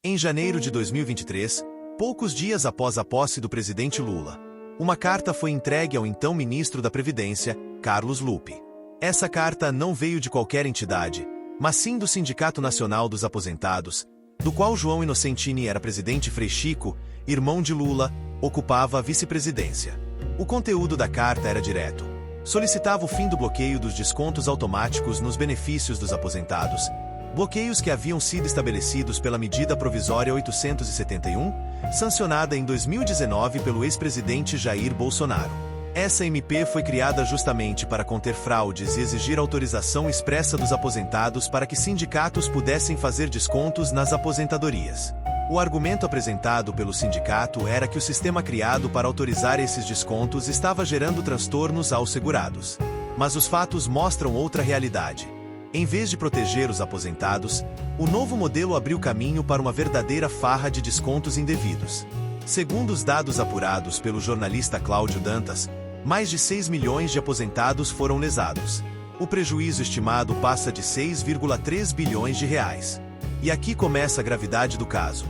Em janeiro de 2023, poucos dias após a posse do presidente Lula, uma carta foi entregue ao então ministro da Previdência, Carlos Lupe. Essa carta não veio de qualquer entidade, mas sim do Sindicato Nacional dos Aposentados, do qual João Inocentini era presidente. Frei Chico, irmão de Lula, ocupava a vice-presidência. O conteúdo da carta era direto. Solicitava o fim do bloqueio dos descontos automáticos nos benefícios dos aposentados, bloqueios que haviam sido estabelecidos pela medida provisória 871, sancionada em 2019 pelo ex-presidente Jair Bolsonaro. Essa MP foi criada justamente para conter fraudes e exigir autorização expressa dos aposentados para que sindicatos pudessem fazer descontos nas aposentadorias. O argumento apresentado pelo sindicato era que o sistema criado para autorizar esses descontos estava gerando transtornos aos segurados. Mas os fatos mostram outra realidade. Em vez de proteger os aposentados, o novo modelo abriu caminho para uma verdadeira farra de descontos indevidos. Segundo os dados apurados pelo jornalista Cláudio Dantas, mais de 6 milhões de aposentados foram lesados. O prejuízo estimado passa de 6,3 bilhões de reais. E aqui começa a gravidade do caso.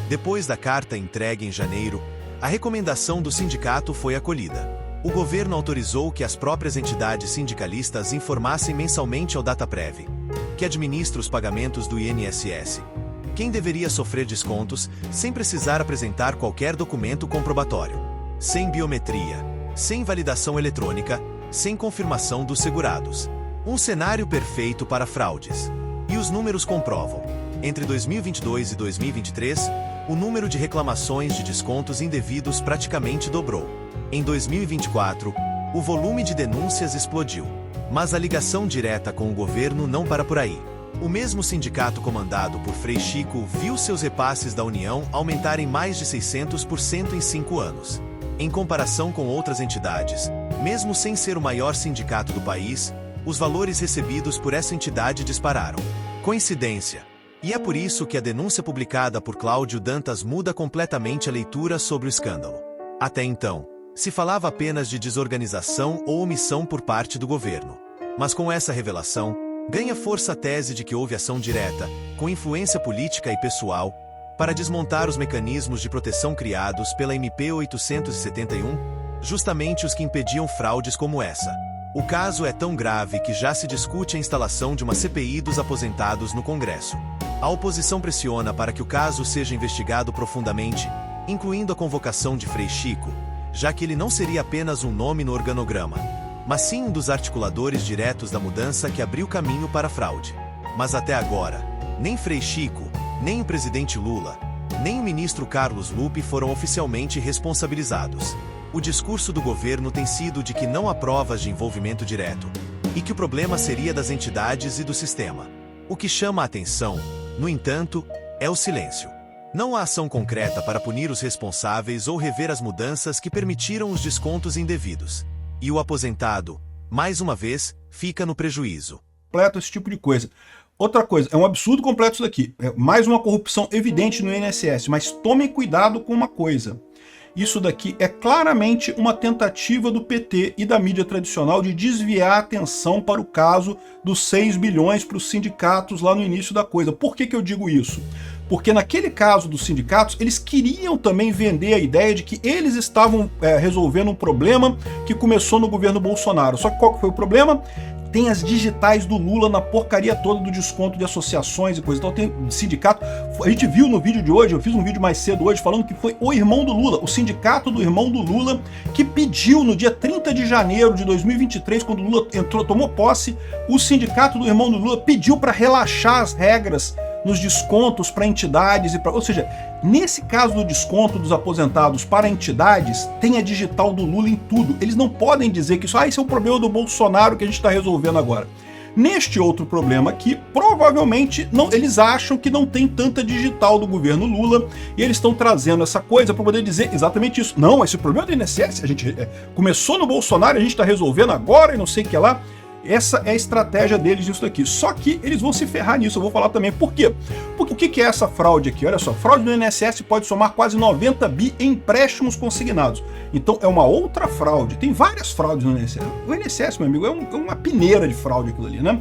Depois da carta entregue em janeiro, a recomendação do sindicato foi acolhida. O governo autorizou que as próprias entidades sindicalistas informassem mensalmente ao Dataprev, que administra os pagamentos do INSS, quem deveria sofrer descontos sem precisar apresentar qualquer documento comprobatório, sem biometria, sem validação eletrônica, sem confirmação dos segurados. Um cenário perfeito para fraudes. E os números comprovam. Entre 2022 e 2023, o número de reclamações de descontos indevidos praticamente dobrou. Em 2024, o volume de denúncias explodiu. Mas a ligação direta com o governo não para por aí. O mesmo sindicato comandado por Frei Chico viu seus repasses da União aumentarem mais de 600% em 5 anos. Em comparação com outras entidades, mesmo sem ser o maior sindicato do país, os valores recebidos por essa entidade dispararam. Coincidência? E é por isso que a denúncia publicada por Cláudio Dantas muda completamente a leitura sobre o escândalo. Até então, se falava apenas de desorganização ou omissão por parte do governo. Mas com essa revelação, ganha força a tese de que houve ação direta, com influência política e pessoal, para desmontar os mecanismos de proteção criados pela MP 871, justamente os que impediam fraudes como essa. O caso é tão grave que já se discute a instalação de uma CPI dos aposentados no Congresso. A oposição pressiona para que o caso seja investigado profundamente, incluindo a convocação de Frei Chico, já que ele não seria apenas um nome no organograma, mas sim um dos articuladores diretos da mudança que abriu caminho para a fraude. Mas até agora, nem Frei Chico, nem o presidente Lula, nem o ministro Carlos Lupe foram oficialmente responsabilizados. O discurso do governo tem sido de que não há provas de envolvimento direto, e que o problema seria das entidades e do sistema. O que chama a atenção, no entanto, é o silêncio. Não há ação concreta para punir os responsáveis ou rever as mudanças que permitiram os descontos indevidos. E o aposentado, mais uma vez, fica no prejuízo. Completo esse tipo de coisa. Outra coisa, é um absurdo completo isso daqui. É mais uma corrupção evidente no INSS, mas tomem cuidado com uma coisa. Isso daqui é claramente uma tentativa do PT e da mídia tradicional de desviar a atenção para o caso dos 6 bilhões para os sindicatos lá no início da coisa. Por que eu digo isso? Porque naquele caso dos sindicatos, eles queriam também vender a ideia de que eles estavam resolvendo um problema que começou no governo Bolsonaro. Só que qual que foi o problema? Tem as digitais do Lula na porcaria toda do desconto de associações e coisa. Então tem sindicato. A gente viu no vídeo de hoje, eu fiz um vídeo mais cedo hoje falando que foi o irmão do Lula, o sindicato do irmão do Lula, que pediu no dia 30 de janeiro de 2023, quando o Lula tomou posse, o sindicato do irmão do Lula pediu para relaxar as regras nos descontos para entidades, ou seja, nesse caso do desconto dos aposentados para entidades, tem a digital do Lula em tudo. Eles não podem dizer que isso é um problema do Bolsonaro que a gente está resolvendo agora. Neste outro problema aqui, provavelmente eles acham que não tem tanta digital do governo Lula e eles estão trazendo essa coisa para poder dizer exatamente isso. Não, esse problema do INSS, a gente começou no Bolsonaro, a gente está resolvendo agora e não sei o que lá. Essa é a estratégia deles nisso daqui. Só que eles vão se ferrar nisso, eu vou falar também. Por quê? Porque o que é essa fraude aqui? Olha só, fraude do INSS pode somar quase 90 bi em empréstimos consignados. Então é uma outra fraude. Tem várias fraudes no INSS. O INSS, meu amigo, é uma peneira de fraude aquilo ali, né?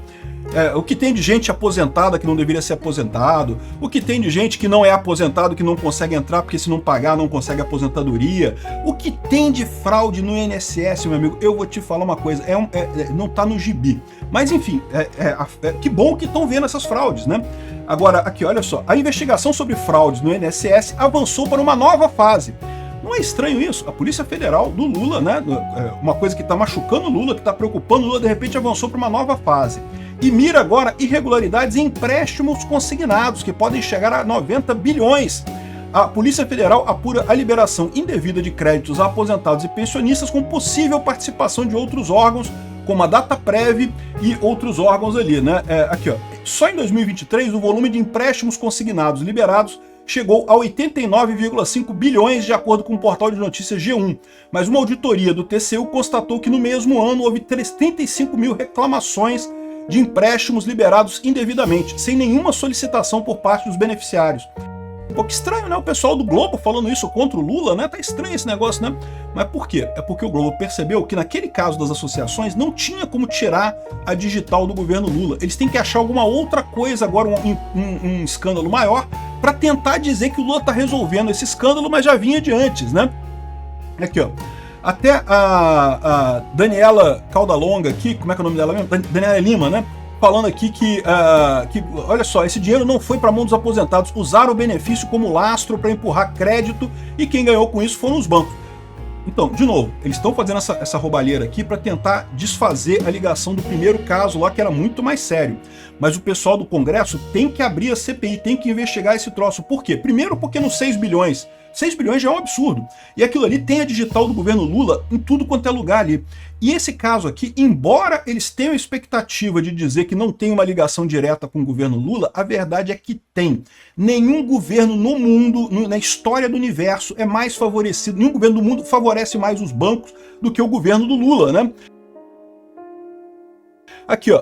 O que tem de gente aposentada que não deveria ser aposentado, o que tem de gente que não é aposentado, que não consegue entrar porque se não pagar não consegue aposentadoria, o que tem de fraude no INSS, meu amigo, eu vou te falar uma coisa, não tá no gibi. Mas enfim, que bom que estão vendo essas fraudes, né? Agora, aqui, olha só, a investigação sobre fraudes no INSS avançou para uma nova fase. Não é estranho isso? A Polícia Federal do Lula, né? Uma coisa que está machucando o Lula, que está preocupando o Lula, de repente avançou para uma nova fase. E mira agora irregularidades em empréstimos consignados, que podem chegar a 90 bilhões. A Polícia Federal apura a liberação indevida de créditos a aposentados e pensionistas com possível participação de outros órgãos, como a Dataprev e outros órgãos ali, né? Aqui, ó. Só em 2023, o volume de empréstimos consignados liberados chegou a 89,5 bilhões, de acordo com o portal de notícias G1. Mas uma auditoria do TCU constatou que no mesmo ano houve 35 mil reclamações de empréstimos liberados indevidamente, sem nenhuma solicitação por parte dos beneficiários. Um pouco estranho, né? O pessoal do Globo falando isso contra o Lula, né? Tá estranho esse negócio, né? Mas por quê? É porque o Globo percebeu que naquele caso das associações não tinha como tirar a digital do governo Lula. Eles têm que achar alguma outra coisa agora, um escândalo maior, para tentar dizer que o Lula tá resolvendo esse escândalo, mas já vinha de antes, né? Aqui, ó. Até a Daniela Caldalonga aqui, como é que é o nome dela mesmo? Daniela Lima, né? Falando aqui que, olha só, esse dinheiro não foi para a mão dos aposentados, usaram o benefício como lastro para empurrar crédito e quem ganhou com isso foram os bancos. Então, de novo, eles estão fazendo essa roubalheira aqui para tentar desfazer a ligação do primeiro caso lá, que era muito mais sério. Mas o pessoal do Congresso tem que abrir a CPI, tem que investigar esse troço. Por quê? Primeiro porque nos 6 bilhões... 6 bilhões já é um absurdo. E aquilo ali tem a digital do governo Lula em tudo quanto é lugar ali. E esse caso aqui, embora eles tenham a expectativa de dizer que não tem uma ligação direta com o governo Lula, a verdade é que tem. Nenhum governo no mundo, na história do universo, é mais favorecido, nenhum governo do mundo favorece mais os bancos do que o governo do Lula, né? Aqui, ó,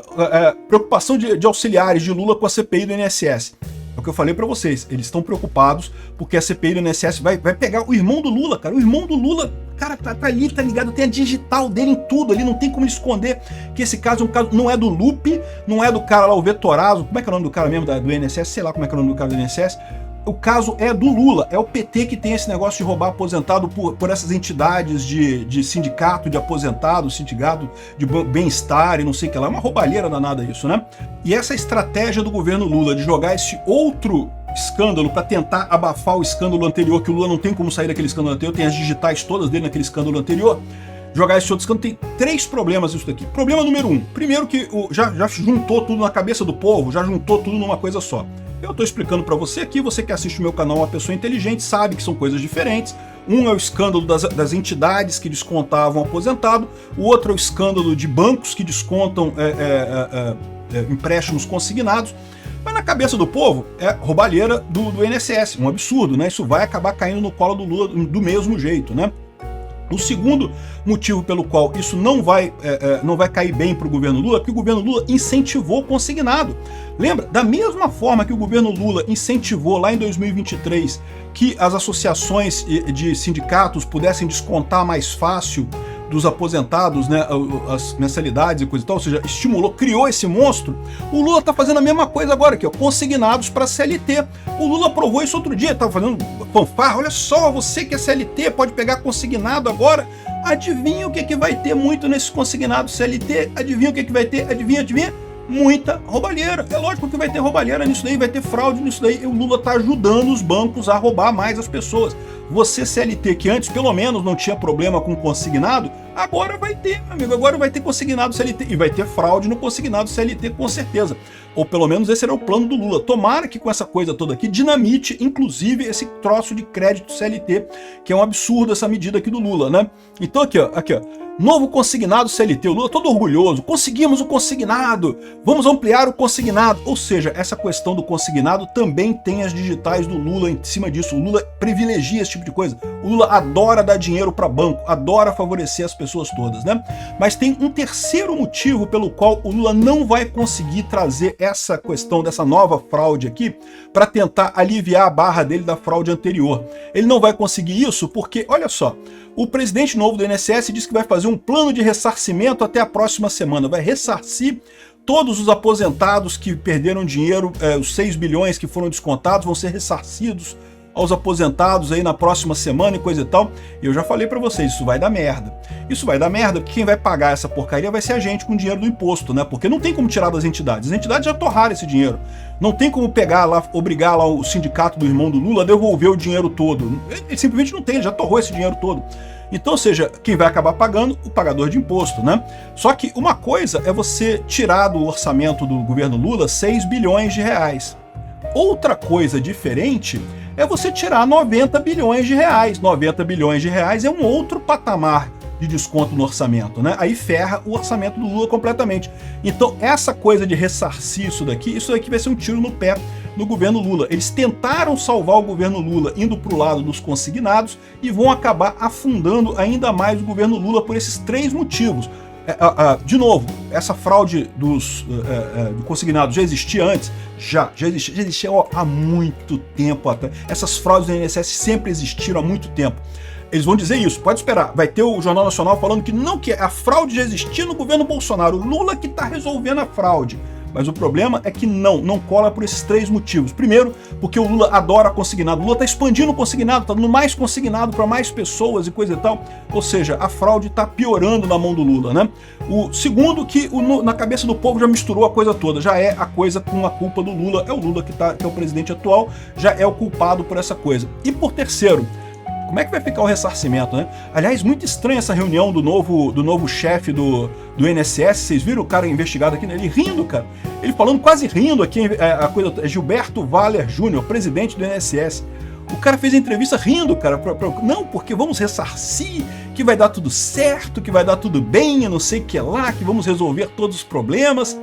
preocupação de auxiliares de Lula com a CPI do INSS. É o que eu falei pra vocês, eles estão preocupados porque a CPI do INSS vai pegar o irmão do Lula, cara. O irmão do Lula, cara, tá ali, tá ligado, tem a digital dele em tudo ali, não tem como esconder que esse caso é um caso, não é do Lupe, não é do cara lá, o Vetorazo, como é que é o nome do cara mesmo do INSS, sei lá como é que é o nome do cara do INSS. O caso é do Lula, é o PT que tem esse negócio de roubar aposentado por essas entidades de sindicato de aposentado, sindicato de bem-estar e não sei o que lá. É uma roubalheira danada isso, né? E essa estratégia do governo Lula de jogar esse outro escândalo para tentar abafar o escândalo anterior, que o Lula não tem como sair daquele escândalo anterior, tem as digitais todas dele naquele escândalo anterior, jogar esse outro escândalo, tem 3 problemas isso daqui. Problema número 1, primeiro que já juntou tudo na cabeça do povo, já juntou tudo numa coisa só. Eu estou explicando para você aqui, você que assiste o meu canal, uma pessoa inteligente, sabe que são coisas diferentes. Um é o escândalo das entidades que descontavam aposentado, o outro é o escândalo de bancos que descontam empréstimos consignados. Mas na cabeça do povo é roubalheira do INSS, um absurdo, né? Isso vai acabar caindo no colo do Lula do mesmo jeito, né? O segundo motivo pelo qual isso não vai cair bem para o governo Lula é porque o governo Lula incentivou o consignado. Lembra? Da mesma forma que o governo Lula incentivou lá em 2023 que as associações de sindicatos pudessem descontar mais fácil dos aposentados, né, as mensalidades e coisa e tal, ou seja, estimulou, criou esse monstro. O Lula tá fazendo a mesma coisa agora aqui, ó, consignados para CLT. O Lula aprovou isso outro dia, tava fazendo fanfarra, olha só, você que é CLT pode pegar consignado agora. Adivinha o que vai ter muito nesses consignados CLT? Adivinha o que vai ter? Adivinha? Muita roubalheira. É lógico que vai ter roubalheira nisso daí, vai ter fraude nisso daí. O Lula tá ajudando os bancos a roubar mais as pessoas. Você CLT, que antes pelo menos não tinha problema com consignado, agora vai ter, meu amigo, agora vai ter consignado CLT. E vai ter fraude no consignado CLT com certeza. Ou pelo menos esse era o plano do Lula. Tomara que com essa coisa toda aqui dinamite, inclusive, esse troço de crédito CLT, que é um absurdo essa medida aqui do Lula, né? Então aqui, ó. Novo consignado CLT, o Lula todo orgulhoso, conseguimos o consignado, vamos ampliar o consignado. Ou seja, essa questão do consignado também tem as digitais do Lula em cima disso. O Lula privilegia esse tipo de coisa. O Lula adora dar dinheiro para banco, adora favorecer as pessoas todas, né? Mas tem um terceiro motivo pelo qual o Lula não vai conseguir trazer essa questão dessa nova fraude aqui para tentar aliviar a barra dele da fraude anterior. Ele não vai conseguir isso porque, olha só, o presidente novo do INSS disse que vai fazer um plano de ressarcimento até a próxima semana. Vai ressarcir todos os aposentados que perderam dinheiro, os 6 bilhões que foram descontados, vão ser ressarcidos aos aposentados aí na próxima semana e coisa e tal. E eu já falei para vocês, isso vai dar merda. Isso vai dar merda porque quem vai pagar essa porcaria vai ser a gente com dinheiro do imposto, né? Porque não tem como tirar das entidades. As entidades já torraram esse dinheiro. Não tem como pegar lá, obrigar lá o sindicato do irmão do Lula a devolver o dinheiro todo. Ele simplesmente não tem, ele já torrou esse dinheiro todo. Então, ou seja, quem vai acabar pagando? O pagador de imposto, né? Só que uma coisa é você tirar do orçamento do governo Lula 6 bilhões de reais. Outra coisa diferente é você tirar 90 bilhões de reais. 90 bilhões de reais é um outro patamar de desconto no orçamento, né? Aí ferra o orçamento do Lula completamente. Então, essa coisa de ressarcir isso daqui vai ser um tiro no pé no governo Lula. Eles tentaram salvar o governo Lula indo para o lado dos consignados e vão acabar afundando ainda mais o governo Lula por esses 3 motivos. De novo, essa fraude do consignado já existia antes? Já existia há muito tempo atrás. Essas fraudes do INSS sempre existiram há muito tempo. Eles vão dizer isso, pode esperar. Vai ter o Jornal Nacional falando que não, que a fraude já existia no governo Bolsonaro. O Lula que está resolvendo a fraude. Mas o problema é que não cola por esses 3 motivos. Primeiro, porque o Lula adora consignado. O Lula está expandindo o consignado, está dando mais consignado para mais pessoas e coisa e tal. Ou seja, a fraude está piorando na mão do Lula, né? O segundo, que na cabeça do povo já misturou a coisa toda. Já é a coisa com a culpa do Lula. É o Lula que é o presidente atual, já é o culpado por essa coisa. E por terceiro, como é que vai ficar o ressarcimento, né? Aliás, muito estranha essa reunião do novo chefe do INSS. Vocês viram o cara investigado aqui, né? Ele rindo, cara. Ele falando, quase rindo aqui, a coisa é Gilberto Valer Júnior, presidente do INSS. O cara fez a entrevista rindo, cara. Não, porque vamos ressarcir, que vai dar tudo certo, que vai dar tudo bem, eu não sei o que lá, que vamos resolver todos os problemas.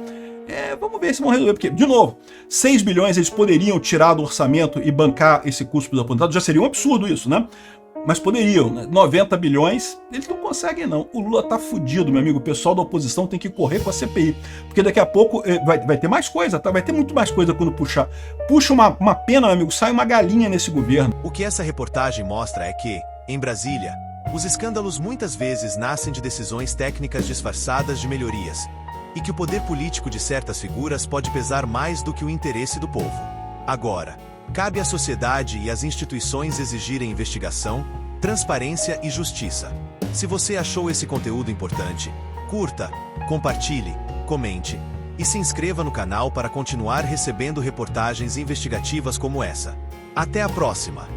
Vamos ver se vão resolver, porque, de novo, 6 bilhões eles poderiam tirar do orçamento e bancar esse custo dos aposentados. Já seria um absurdo isso, né? Mas poderiam, né? 90 bilhões, eles não conseguem não. O Lula tá fudido, meu amigo. O pessoal da oposição tem que correr com a CPI. Porque daqui a pouco vai ter mais coisa, tá? Vai ter muito mais coisa quando puxar. Puxa uma pena, meu amigo, sai uma galinha nesse governo. O que essa reportagem mostra é que, em Brasília, os escândalos muitas vezes nascem de decisões técnicas disfarçadas de melhorias. E que o poder político de certas figuras pode pesar mais do que o interesse do povo. Agora, cabe à sociedade e às instituições exigirem investigação, transparência e justiça. Se você achou esse conteúdo importante, curta, compartilhe, comente e se inscreva no canal para continuar recebendo reportagens investigativas como essa. Até a próxima!